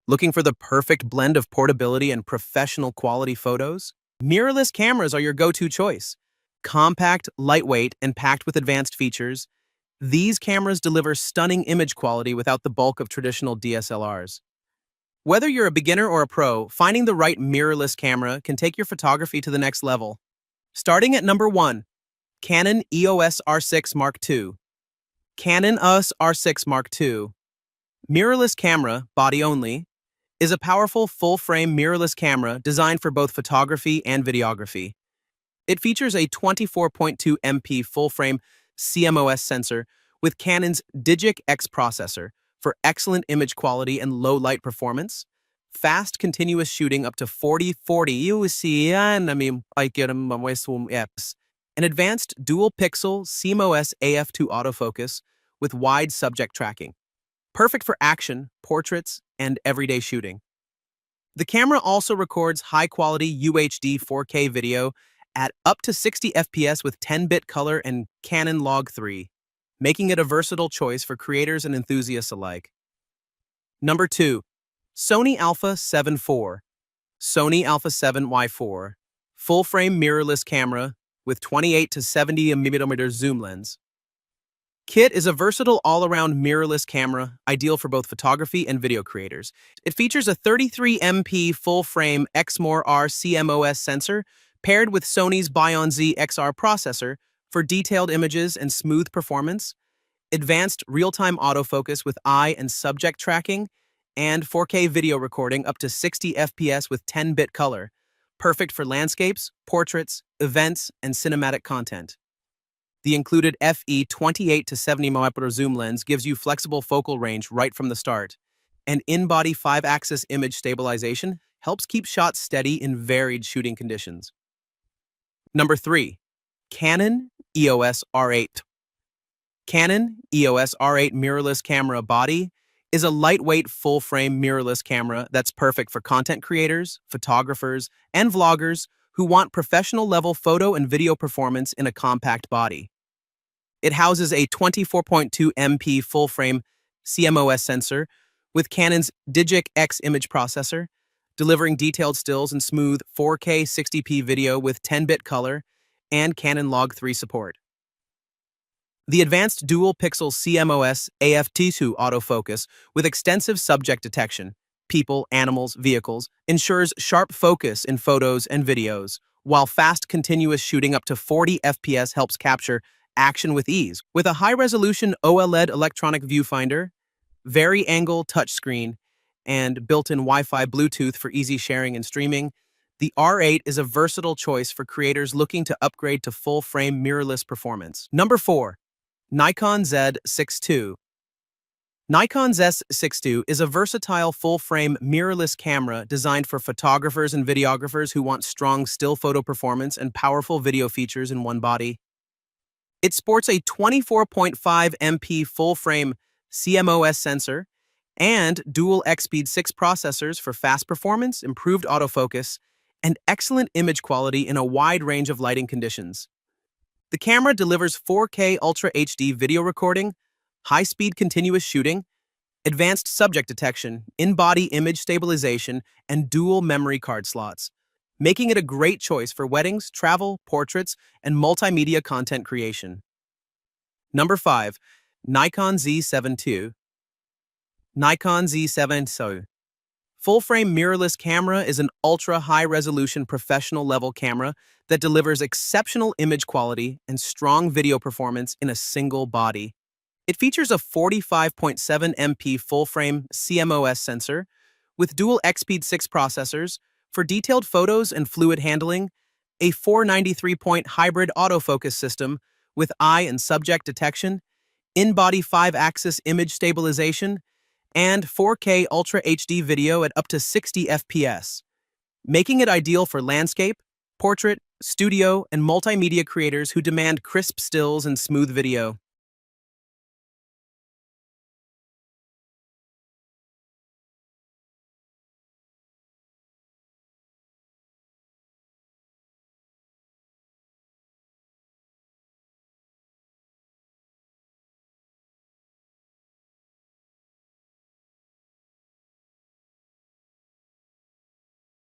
Looking for the perfect blend of portability and professional quality photos? Mirrorless cameras are your go-to choice. Compact, lightweight, and packed with advanced features, these cameras deliver stunning image quality without the bulk of traditional DSLRs. Whether you're a beginner or a pro, finding the right mirrorless camera can take your photography to the next level. Starting at number 1, Canon EOS R6 Mark II. Canon EOS R6 Mark II. Mirrorless camera, body only, is a powerful full-frame mirrorless camera designed for both photography and videography. It features a 24.2 MP full-frame CMOS sensor with Canon's Digic X processor for excellent image quality and low light performance, fast continuous shooting up to 40 UC, an advanced dual-pixel CMOS AF2 autofocus with wide subject tracking, perfect for action, portraits, and everyday shooting. The camera also records high-quality UHD 4K video at up to 60 FPS with 10-bit color and Canon Log 3, making it a versatile choice for creators and enthusiasts alike. Number 2. Sony Alpha 7 IV. Sony Alpha 7Y4. Full-frame mirrorless camera with 28 to 70mm zoom lens. Kit is a versatile all-around mirrorless camera, ideal for both photography and video creators. It features a 33MP full-frame XMOR-R CMOS sensor paired with Sony's Bion Z XR processor for detailed images and smooth performance, advanced real-time autofocus with eye and subject tracking, and 4K video recording up to 60 FPS with 10-bit color, perfect for landscapes, portraits, events, and cinematic content. The included FE 28 to 70mm zoom lens gives you flexible focal range right from the start, and in-body 5-axis image stabilization helps keep shots steady in varied shooting conditions. Number 3. Canon EOS R8. Canon EOS R8 mirrorless camera body is a lightweight full-frame mirrorless camera that's perfect for content creators, photographers, and vloggers who want professional-level photo and video performance in a compact body. It houses a 24.2 MP full-frame CMOS sensor with Canon's Digic X image processor, delivering detailed stills and smooth 4K 60p video with 10-bit color and Canon Log 3 support. The advanced dual-pixel CMOS AF2 autofocus with extensive subject detection, people, animals, vehicles, ensures sharp focus in photos and videos, while fast continuous shooting up to 40 FPS helps capture action with ease. With a high-resolution OLED electronic viewfinder, vari-angle touchscreen, and built-in Wi-Fi Bluetooth for easy sharing and streaming, the R8 is a versatile choice for creators looking to upgrade to full-frame mirrorless performance. Number 4. Nikon Z6 II. Nikon Z6 II is a versatile full-frame mirrorless camera designed for photographers and videographers who want strong still photo performance and powerful video features in one body. It sports a 24.5 MP full-frame CMOS sensor and dual X-Speed 6 processors for fast performance, improved autofocus, and excellent image quality in a wide range of lighting conditions. The camera delivers 4K Ultra HD video recording, high-speed continuous shooting, advanced subject detection, in-body image stabilization, and dual memory card slots, making it a great choice for weddings, travel, portraits, and multimedia content creation. Number 5. Nikon Z7 II. Nikon Z7 II. Full-frame mirrorless camera is an ultra-high-resolution professional-level camera that delivers exceptional image quality and strong video performance in a single body. It features a 45.7 MP full-frame CMOS sensor with dual X-Speed 6 processors for detailed photos and fluid handling, a 493-point hybrid autofocus system with eye and subject detection, in-body 5-axis image stabilization, and 4K Ultra HD video at up to 60 FPS, making it ideal for landscape, portrait, studio, and multimedia creators who demand crisp stills and smooth video.